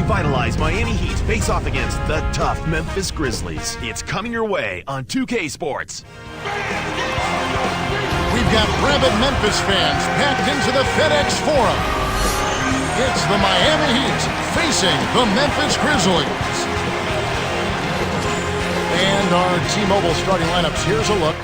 revitalized Miami Heat face off against the tough Memphis Grizzlies. It's coming your way on 2K Sports. We've got rabid Memphis fans packed into the FedEx Forum. It's the Miami Heat facing the Memphis Grizzlies. And our T-Mobile starting lineups. Here's a look.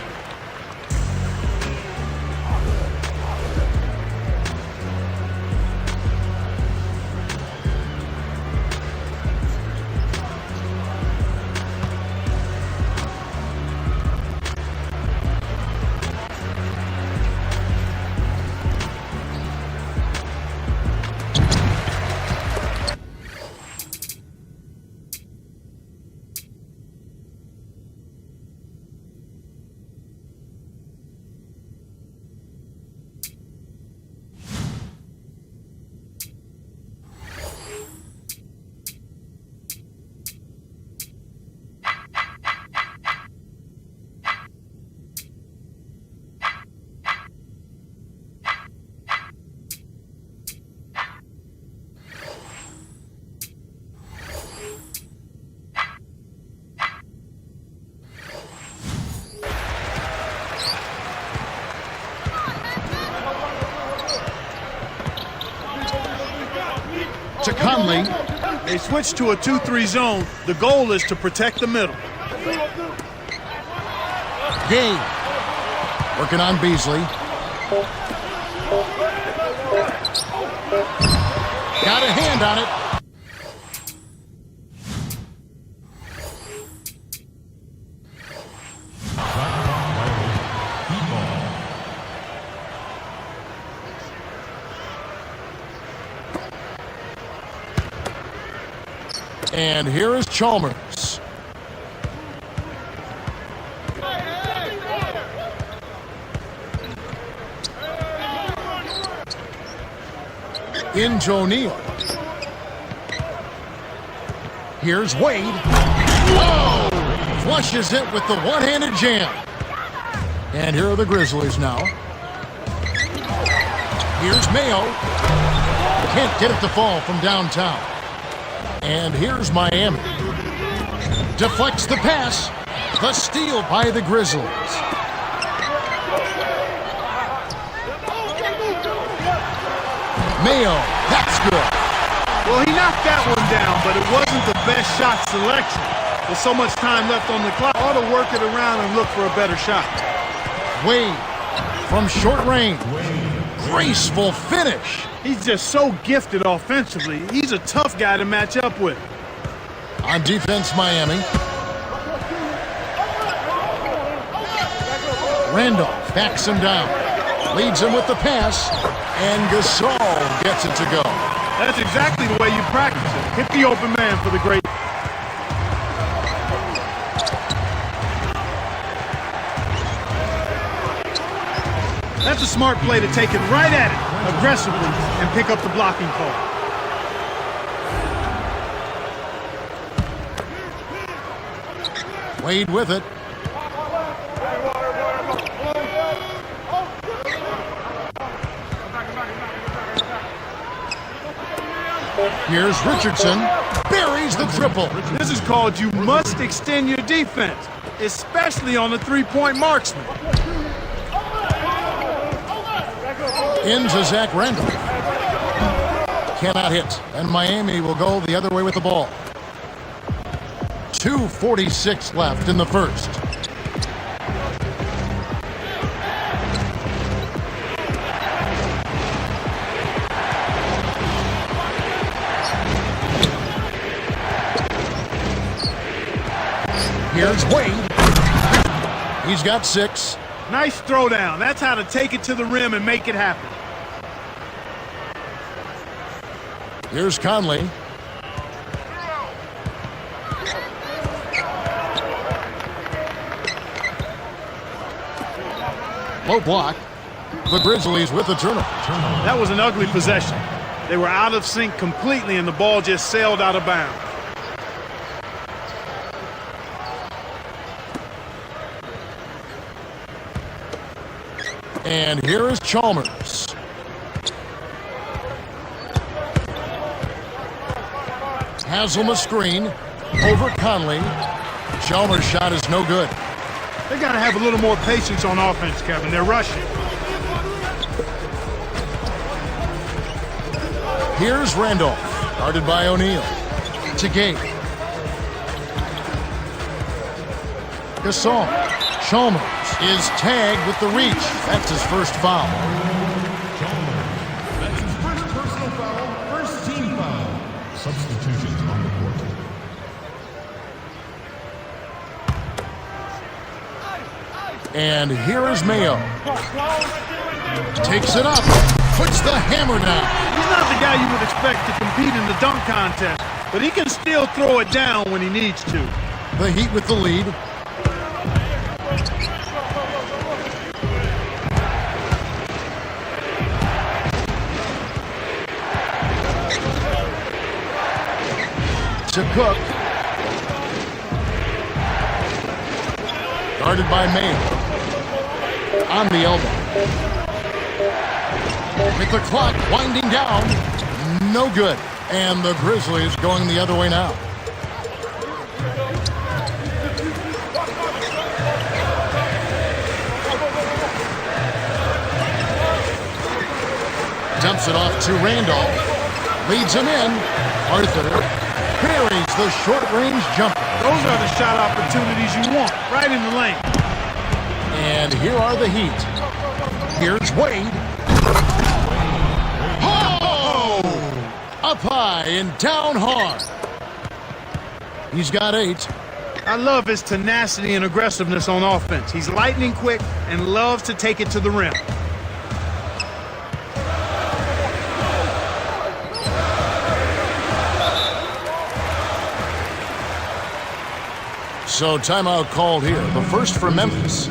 To Conley. They switched to a 2-3 zone. The goal is to protect the middle. Gay. Working on Beasley. Got a hand on it. And here is Chalmers. Into O'Neal. Here's Wade. Oh! Flushes it with the one-handed jam. And here are the Grizzlies now. Here's Mayo. Can't get it to fall from downtown. And here's Miami. Deflects the pass. The steal by the Grizzlies. Mayo, that's good. Well, he knocked that one down, but it wasn't the best shot selection. With so much time left on the clock, ought to work it around and look for a better shot. Wade from short range. Graceful finish. He's just so gifted offensively. He's a tough guy to match up with. On defense, Miami. Randolph backs him down. Leads him with the pass. And Gasol gets it to go. That's exactly the way you practice it. Hit the open man for the great. That's a smart play to take it right at it, aggressively, and pick up the blocking call. Wade with it. Here's Richardson. Buries the triple. This is called you must extend your defense, especially on the three-point marksman. Into Zach Randolph. Cannot hit. And Miami will go the other way with the ball. 2:46 left in the first. Here's Wade. He's got 6. Nice throwdown. That's how to take it to the rim and make it happen. Here's Conley. Low block. The Grizzlies with the turnover. That was an ugly possession. They were out of sync completely and the ball just sailed out of bounds. And here is Chalmers. Has him a screen. Over Conley. Chalmers' shot is no good. They got to have a little more patience on offense, Kevin. They're rushing. Here's Randolph. Guarded by O'Neal. To Gay. Gasol. Chalmers is tagged with the reach. That's his first foul. That's his first personal foul, first team foul. Substitutions on the court. And here is Mayo. Takes it up. Puts the hammer down. He's not the guy you would expect to compete in the dunk contest, but he can still throw it down when he needs to. The Heat with the lead. To Cook. Guarded by Mayo. On the elbow. With the clock winding down. No good. And the Grizzlies going the other way now. Dumps it off to Randolph. Leads him in. Arthur buries the short-range jumper. Those are the shot opportunities you want, right in the lane. And here are the Heat. Here's Wade. Oh! Up high and down hard. He's got 8. I love his tenacity and aggressiveness on offense. He's lightning quick and loves to take it to the rim. So timeout called here. The first for Memphis.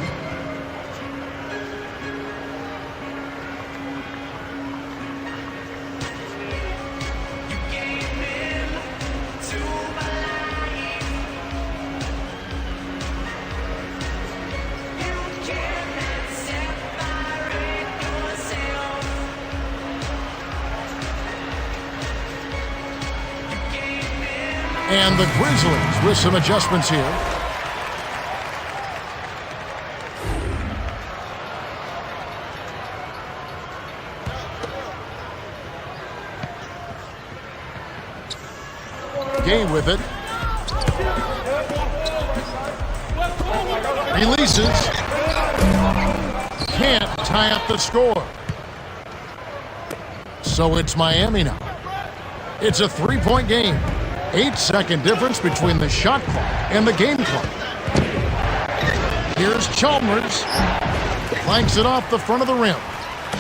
And the Grizzlies with some adjustments here. Gay with it. Releases. Can't tie up the score. So it's Miami now. It's a 3-point game. 8-second difference between the shot clock and the game clock. Here's Chalmers. Flanks it off the front of the rim.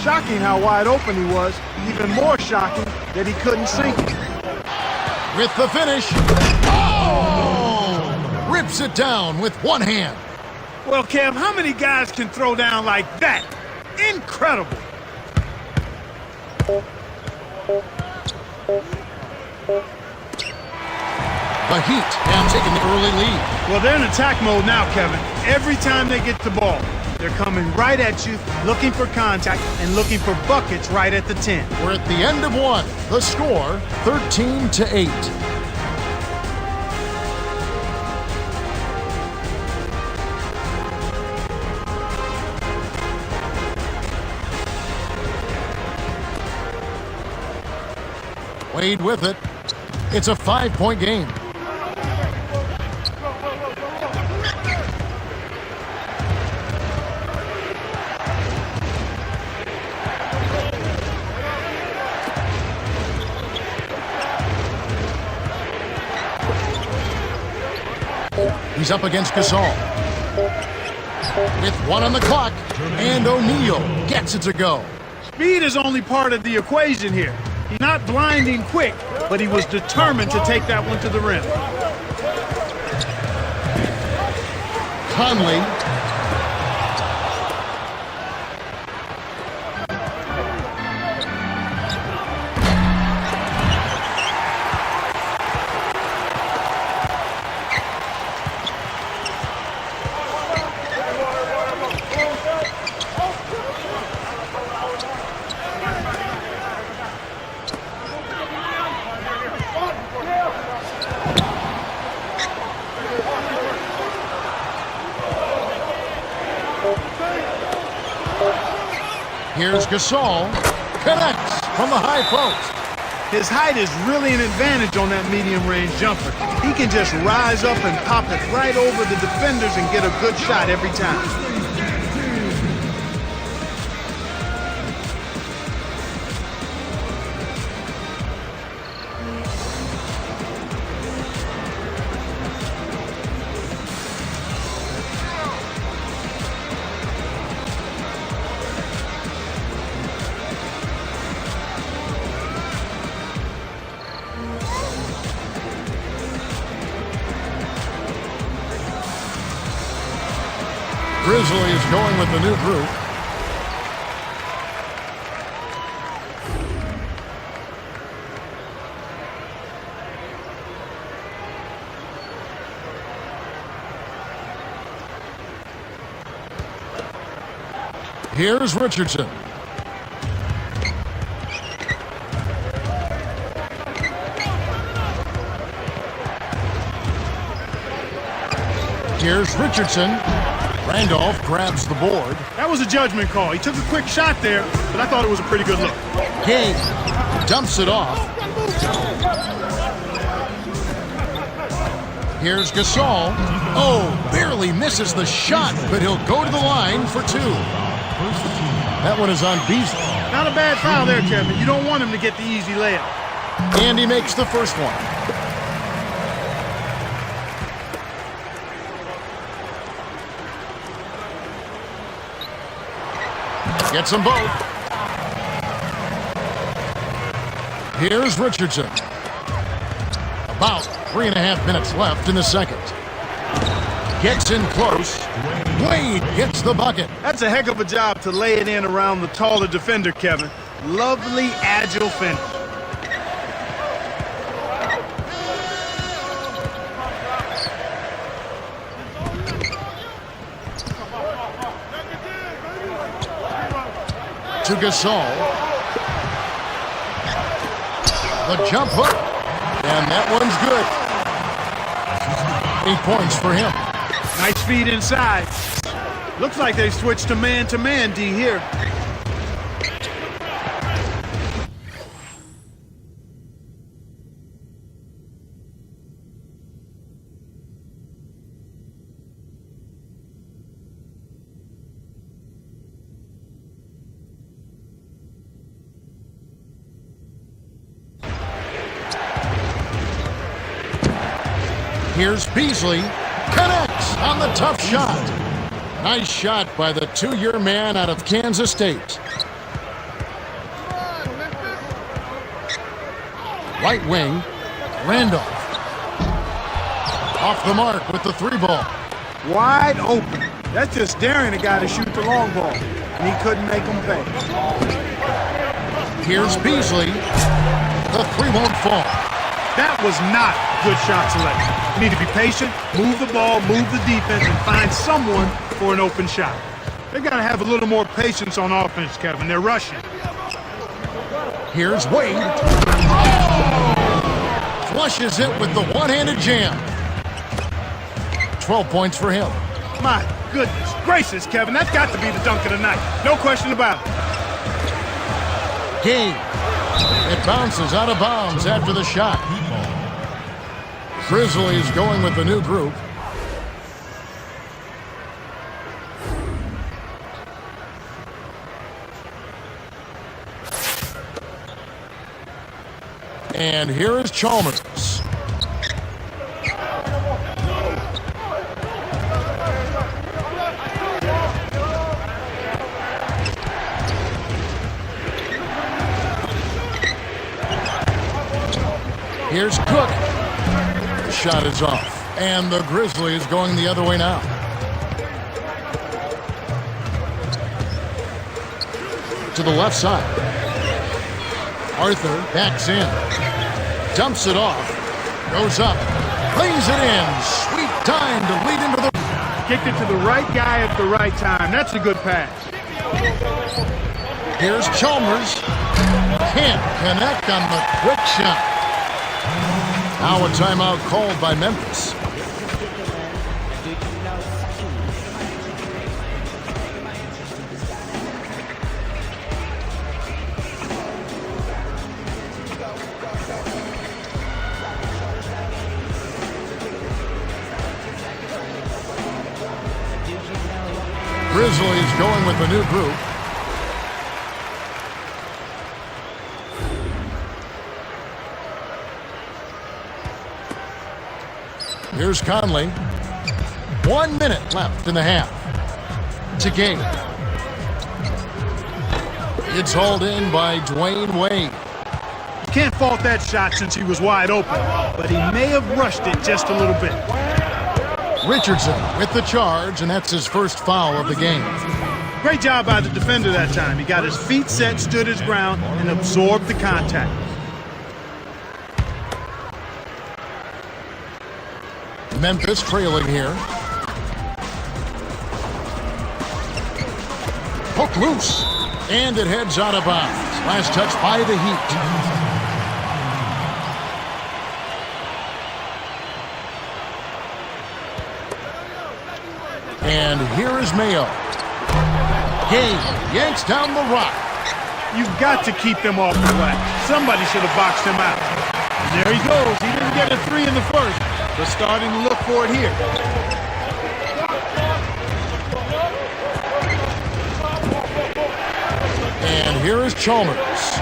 Shocking how wide open he was. Even more shocking that he couldn't sink it. With the finish. Oh! Rips it down with one hand. Well, Kev, how many guys can throw down like that? Incredible. The Heat have taken the early lead. Well, they're in attack mode now, Kevin. Every time they get the ball, they're coming right at you, looking for contact and looking for buckets right at the 10. We're at the end of one. The score, 13-8. Wade with it. It's a 5-point game. He's up against Gasol. With 1 on the clock, and O'Neal gets it to go. Speed is only part of the equation here. He's not blinding quick, but he was determined to take that one to the rim. Conley. Here's Gasol. Connects from the high post. His height is really an advantage on that medium-range jumper. He can just rise up and pop it right over the defenders and get a good shot every time. Grizzlies going with the new group. Here's Richardson. Here's Richardson. Randolph grabs the board. That was a judgment call. He took a quick shot there, but I thought it was a pretty good look. Game dumps it off. Here's Gasol. Oh, barely misses the shot, but he'll go to the line for two. That one is on Beasley. Not a bad foul there, Kevin. You don't want him to get the easy layup. And he makes the first one. Gets them both. Here's Richardson. About 3.5 minutes left in the second. Gets in close. Wade gets the bucket. That's a heck of a job to lay it in around the taller defender, Kevin. Lovely, agile finish. To Gasol. The jump hook. And that one's good. 8 points for him. Nice feed inside. Looks like they've switched to man-to-man D here. Here's Beasley. Connects on the tough shot. Nice shot by the 2-year man out of Kansas State. Right wing, Randolph. Off the mark with the 3 ball. Wide open. That's just daring a guy to shoot the long ball. And he couldn't make him pay. Here's Beasley. The 3 won't fall. That was not good shot selection. You need to be patient, move the ball, move the defense, and find someone for an open shot. They've got to have a little more patience on offense, Kevin. They're rushing. Here's Wade. Flushes it with the one-handed jam. 12 points for him. My goodness gracious, Kevin. That's got to be the dunk of the night. No question about it. Game. It bounces out of bounds after the shot. Grizzlies going with the new group. And here is Chalmers. Here's Cook. The shot is off. And the Grizzlies going the other way now. To the left side. Arthur backs in. Dumps it off. Goes up. Lays it in. Sweet time to lead into the... Kicked it to the right guy at the right time. That's a good pass. Here's Chalmers. Can't connect on the quick shot. Now a timeout called by Memphis. Grizzlies going with the new group. Here's Conley. 1 minute left in the half. To Gabe. It's hauled in by Dwayne Wade. Can't fault that shot since he was wide open, but he may have rushed it just a little bit. Richardson with the charge, and that's his first foul of the game. Great job by the defender that time. He got his feet set, stood his ground, and absorbed the contact. Memphis trailing here. Hook loose, and it heads out of bounds. Last touch by the Heat. And here is Mayo. Gabe yanks down the rock. You've got to keep them off the glass. Somebody should have boxed him out. And there he goes. He didn't get a three in the first, but starting to look for it here. And here is Chalmers.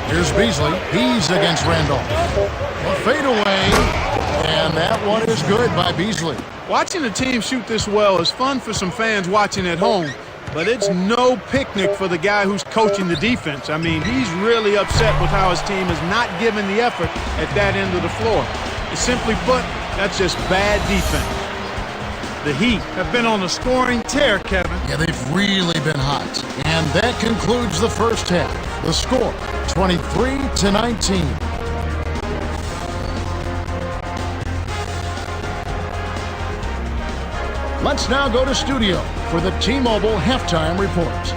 Here's Beasley. He's against Randolph. A fadeaway, and that one is good by Beasley. Watching the team shoot this well is fun for some fans watching at home, but it's no picnic for the guy who's coaching the defense. I mean, he's really upset with how his team is not giving the effort at that end of the floor. And simply put, that's just bad defense. The Heat have been on a scoring tear, Kevin. Yeah, they've really been hot. And that concludes the first half. The score, 23-19. Let's now go to studio for the T-Mobile halftime report.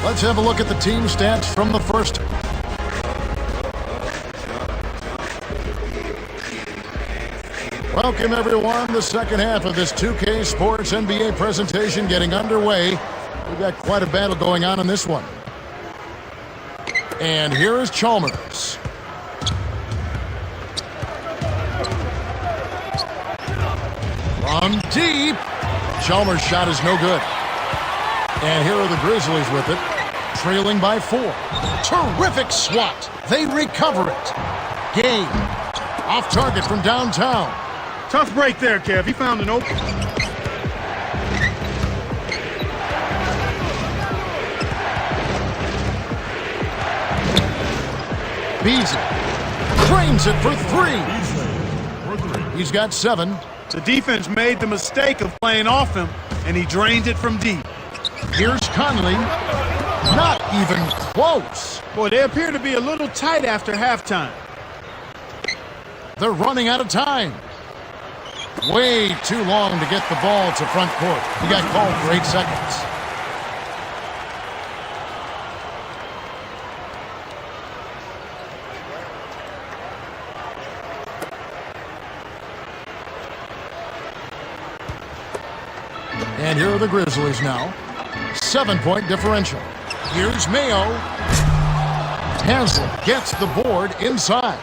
Let's have a look at the team stats from the first. Welcome, everyone. The second half of this 2K Sports NBA presentation getting underway. We've got quite a battle going on in this one. And here is Chalmers. From deep. Chalmers' shot is no good. And here are the Grizzlies with it, trailing by 4. Terrific swat. They recover it. Game. Off target from downtown. Tough break there, Kev. He found an open. Beasley drains it for 3. He's got 7. The defense made the mistake of playing off him, and he drained it from deep. Here's Conley. Not even close. Boy, they appear to be a little tight after halftime. They're running out of time. Way too long to get the ball to front court. He got called for 8 seconds. And here are the Grizzlies now. 7-point differential. Here's Mayo. Haslett gets the board inside.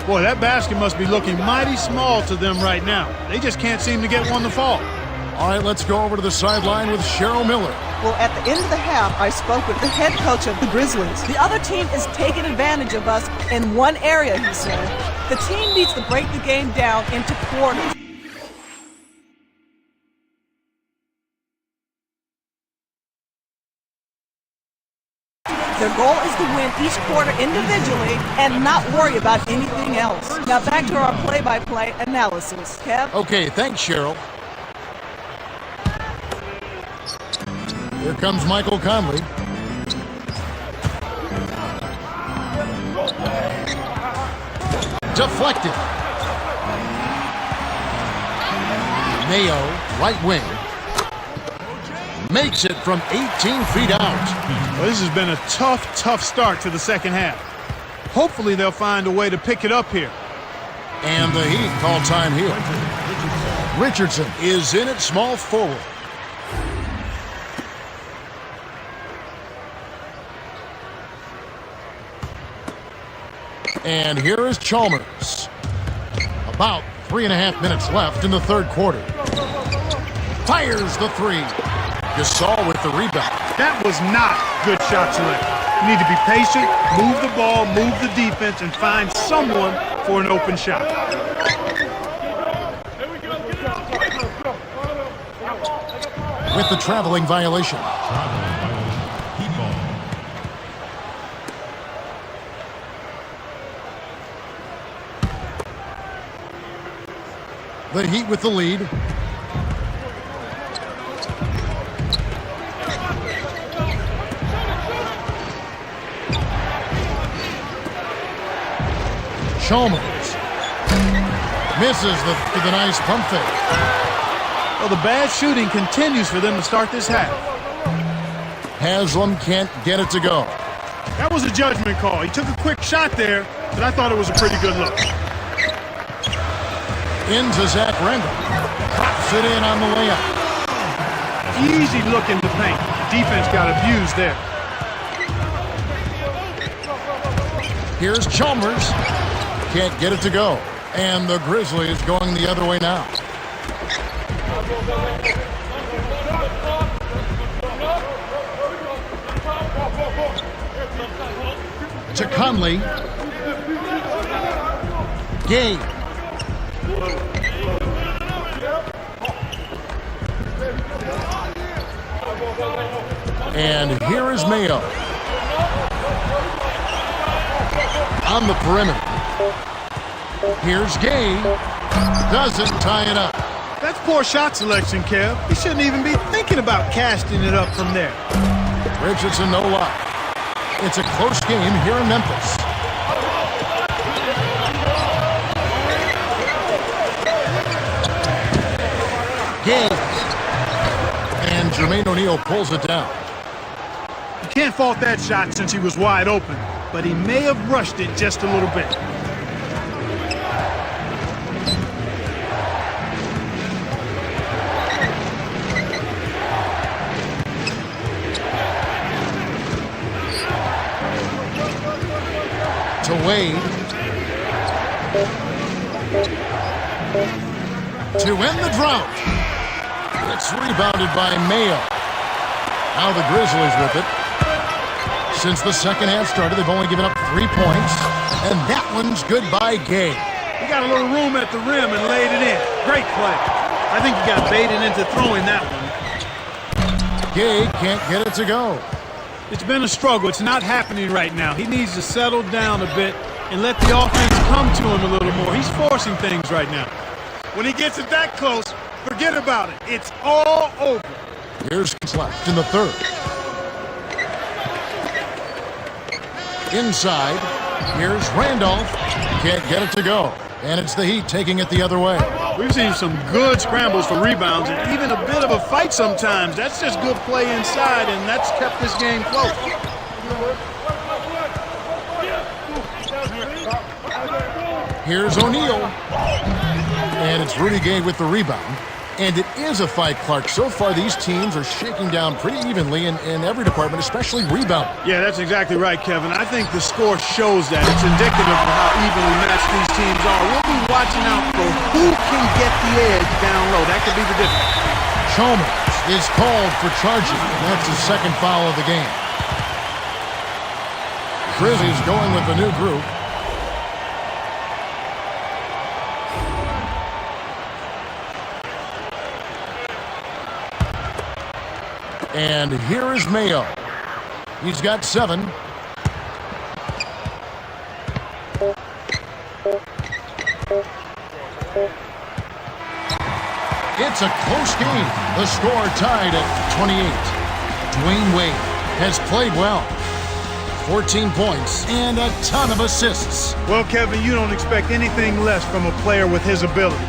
Boy, that basket must be looking mighty small to them right now. They just can't seem to get one to fall. All right, let's go over to the sideline with Cheryl Miller. Well, at the end of the half, I spoke with the head coach of the Grizzlies. The other team is taking advantage of us in one area, he said. The team needs to break the game down into quarters. Their goal is to win each quarter individually and not worry about anything else. Now back to our play-by-play analysis. Kev? Okay, thanks, Cheryl. Here comes Michael Conley. Deflected. Mayo, right wing. Makes it from 18 feet out. Well, this has been a tough start to the second half. Hopefully they'll find a way to pick it up here. And the Heat call time here. Richardson is in at small forward. And here is Chalmers. About 3.5 minutes left in the third quarter. Fires the three. Gasol with the rebound. That was not good shot selection. You need to be patient, move the ball, move the defense, and find someone for an open shot. With the traveling violation. Heat ball. The Heat with the lead. Chalmers misses the nice pump fake. Well, the bad shooting continues for them to start this half. Haslam can't get it to go. That was a judgment call. He took a quick shot there, but I thought it was a pretty good look. Into Zach Randall. Pops it in on the layup. Easy look in the paint. Defense got abused there. Here's Chalmers. Can't get it to go. And the Grizzlies going the other way now. To Conley. Gay. And here is Mayo. On the perimeter. Here's Gay. Doesn't tie it up. That's poor shot selection, Kev. He shouldn't even be thinking about casting it up from there. Richardson, no luck. It's a close game here in Memphis. Gay. And Jermaine O'Neal pulls it down. You can't fault that shot since he was wide open, but he may have rushed it just a little bit. To Wade. To end the drought. It's rebounded by Mayo. Now the Grizzlies with it. Since the second half started, they've only given up 3 points. And that one's good by Gay. He got a little room at the rim and laid it in. Great play. I think he got baited into throwing that one. Gay can't get it to go. It's been a struggle. It's not happening right now. He needs to settle down a bit and let the offense come to him a little more. He's forcing things right now. When he gets it that close, forget about it. It's all over. Here's left in the third. Inside, here's Randolph. Can't get it to go. And it's the Heat taking it the other way. We've seen some good scrambles for rebounds and even a bit of a fight sometimes. That's just good play inside, and that's kept this game close. Here's O'Neal. And it's Rudy Gay with the rebound. And it is a fight, Clark. So far, these teams are shaking down pretty evenly in every department, especially rebound. Yeah, that's exactly right, Kevin. I think the score shows that. It's indicative of how evenly matched these teams are. We'll be watching out for who can get the edge down low. That could be the difference. Chalmers is called for charging, and that's his second foul of the game. Grizzlies going with the new group. And here is Mayo. He's got 7. It's a close game. The score tied at 28. Dwayne Wade has played well. 14 points and a ton of assists. Well, Kevin, you don't expect anything less from a player with his ability.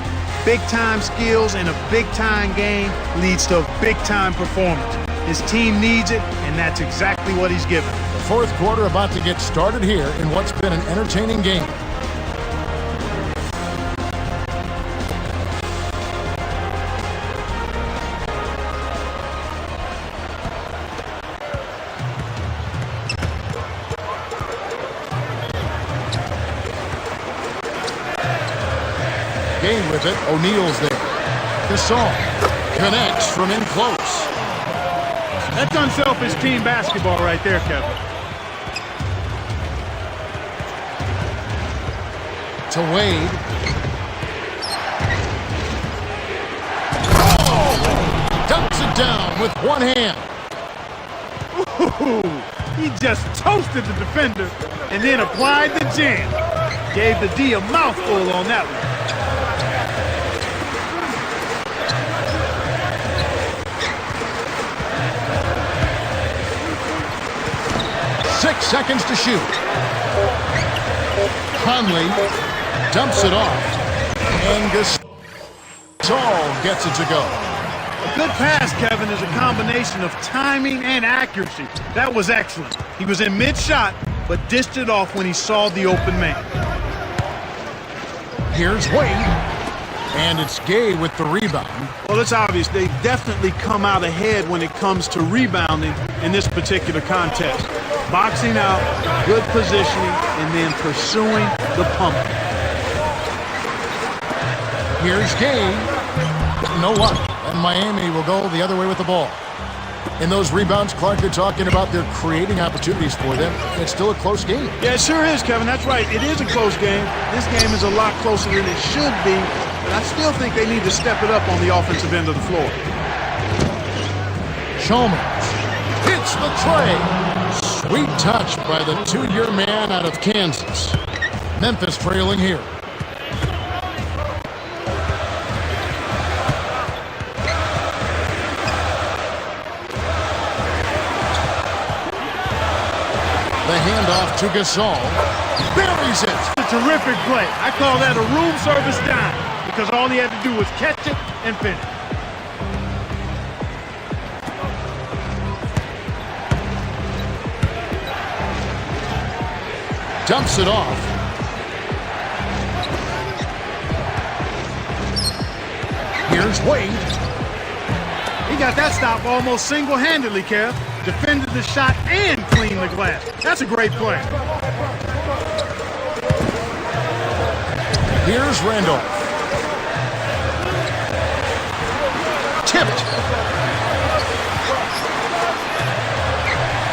Big-time skills in a big-time game leads to a big-time performance. His team needs it, and that's exactly what he's given. The fourth quarter about to get started here in what's been an entertaining game. Gay with it. O'Neal's there. Gasol connects from in close. That's unselfish team basketball right there, Kevin. To Wade. Dumps it down with one hand. Ooh, he just toasted the defender and then applied the jam. Gave the D a mouthful on that one. 6 seconds to shoot. Conley dumps it off. And Gasol gets it to go. A good pass, Kevin, is a combination of timing and accuracy. That was excellent. He was in mid-shot, but dished it off when he saw the open man. Here's Wade. And it's Gay with the rebound. Well, it's obvious they definitely come out ahead when it comes to rebounding in this particular contest. Boxing out, good positioning, and then pursuing the pump. Here's Gay. No luck. And Miami will go the other way with the ball. In those rebounds, Clark, you're talking about they're creating opportunities for them. It's still a close game. Yeah, it sure is, Kevin. That's right. It is a close game. This game is a lot closer than it should be, but I still think they need to step it up on the offensive end of the floor. Chalmers hits the tray. Sweet touch by the 2-year man out of Kansas. Memphis trailing here. The handoff to Gasol. Buries it. It's a terrific play. I call that a room service dime because all he had to do was catch it and finish. Dumps it off. Here's Wade. He got that stop almost single-handedly, Kev. Defended the shot and cleaned the glass. That's a great play. Here's Randolph. Tipped.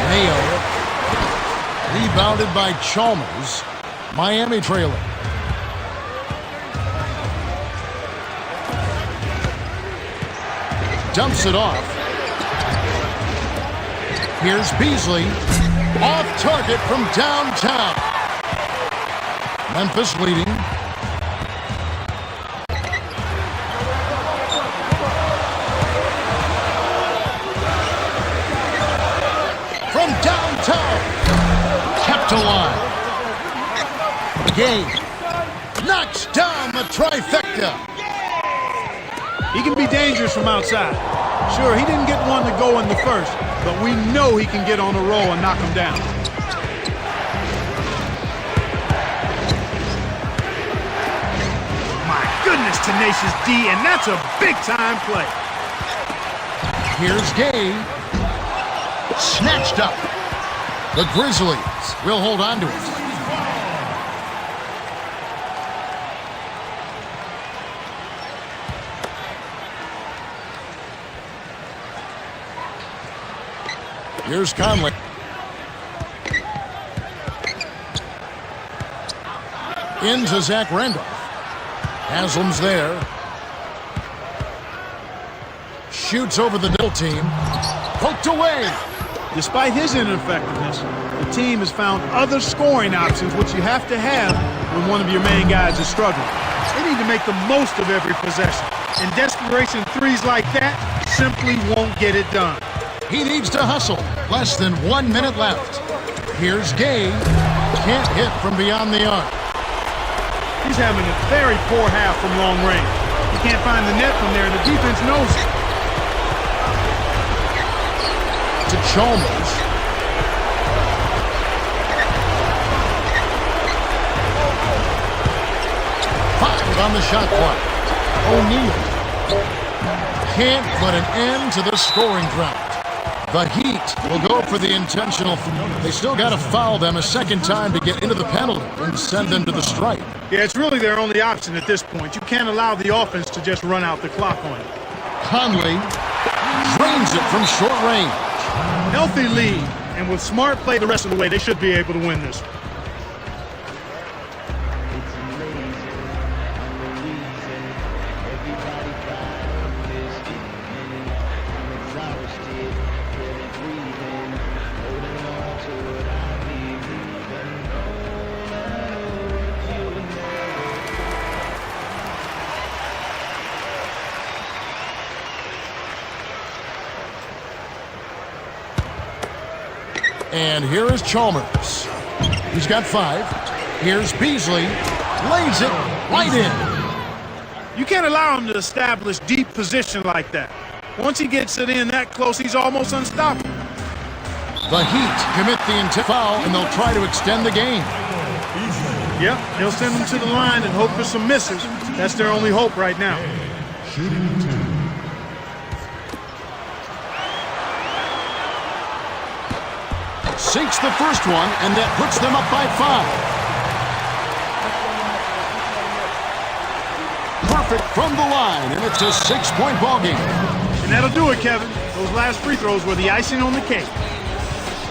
Mayo. Rebounded by Chalmers. Miami trailing. Dumps it off. Here's Beasley. Off target from downtown. Memphis leading. From downtown. Kept alive. Gay knocks down the trifecta. He can be dangerous from outside. Sure, he didn't get one to go in the first, but we know he can get on a roll and knock him down. My goodness, tenacious D, and that's a big-time play. Here's Gay. Snatched up. The Grizzlies will hold on to it. Here's Conley. Into Zach Randolph. Haslam's there. Shoots over the middle team. Poked away. Despite his ineffectiveness, the team has found other scoring options, which you have to have when one of your main guys is struggling. They need to make the most of every possession. And desperation threes like that simply won't get it done. He needs to hustle. Less than 1 minute left. Here's Gay. Can't hit from beyond the arc. He's having a very poor half from long range. He can't find the net from there, and the defense knows it. To Chalmers. Five on the shot clock. O'Neal can't put an end to the scoring drought. The Heat will go for the intentional. They still got to foul them a second time to get into the penalty and send them to the stripe. Yeah, it's really their only option at this point. You can't allow the offense to just run out the clock on you. Conley drains it from short range. Healthy lead, and with smart play the rest of the way, they should be able to win this. And here is Chalmers. He's got 5. Here's Beasley. Lays it right in. You can't allow him to establish deep position like that. Once he gets it in that close, he's almost unstoppable. The Heat commit the intent foul, and they'll try to extend the game. Yep, they'll send him to the line and hope for some misses. That's their only hope right now. Shooting 2. Sinks the first one, and that puts them up by 5. Perfect from the line, and it's a 6-point ball game. And that'll do it, Kevin. Those last free throws were the icing on the cake.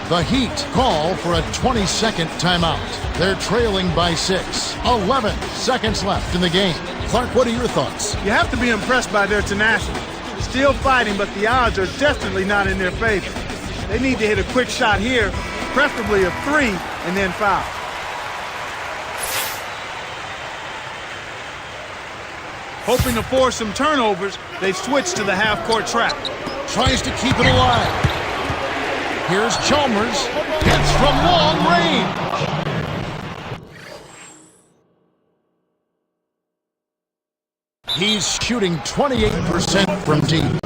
The Heat call for a 20-second timeout. They're trailing by 6. 11 seconds left in the game. Clark, what are your thoughts? You have to be impressed by their tenacity. Still fighting, but the odds are definitely not in their favor. They need to hit a quick shot here, preferably a 3, and then foul. Hoping to force some turnovers, they've switched to the half-court trap. Tries to keep it alive. Here's Chalmers. Hits from long range. He's shooting 28% from deep.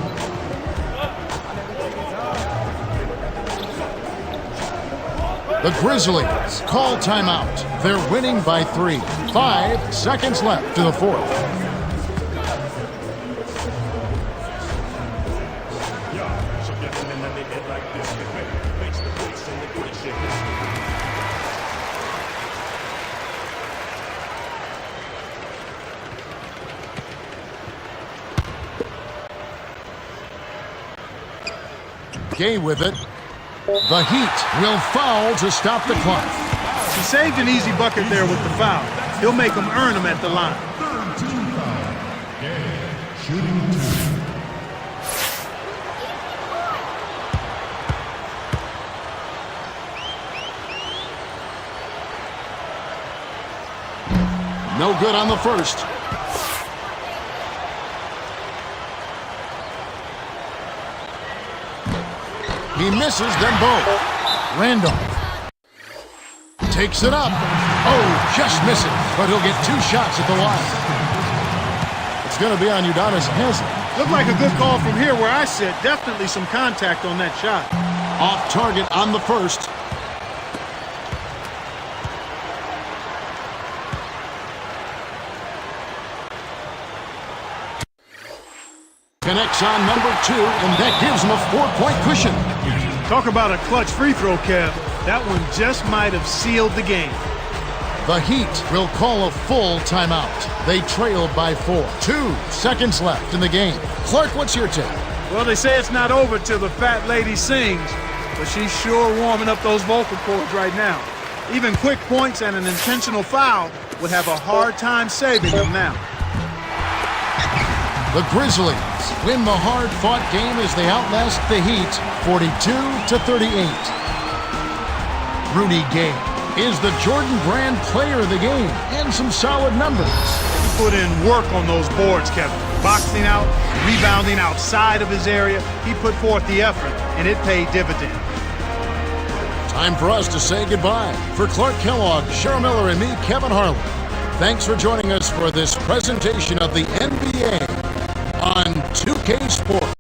The Grizzlies call timeout. They're winning by 3. 5 seconds left in the fourth. Gay with it. The Heat will foul to stop the clock. He saved an easy bucket there with the foul. He'll make them earn them at the line. Third team foul. Gay. Shooting 2. No good on the first. He misses them both. Randolph takes it up. Oh, just misses, but he'll get 2 shots at the line. It's going to be on Udonis Haslem. Looked like a good call from here where I sit. Definitely some contact on that shot. Off target on the first. Connects on number 2, and that gives him a 4-point cushion. Talk about a clutch free throw, Kev. That one just might have sealed the game. The Heat will call a full timeout. They trail by 4. 2 seconds left in the game. Clark, what's your take? Well, they say it's not over till the fat lady sings, but she's sure warming up those vocal cords right now. Even quick points and an intentional foul would have a hard time saving them now. The Grizzlies win the hard-fought game as they outlast the Heat 42-38. Rudy Gay is the Jordan Brand player of the game and some solid numbers. He put in work on those boards, Kevin. Boxing out, rebounding outside of his area. He put forth the effort, and it paid dividends. Time for us to say goodbye. For Clark Kellogg, Cheryl Miller, and me, Kevin Harlan, thanks for joining us for this presentation of the NBA on 2K Sports.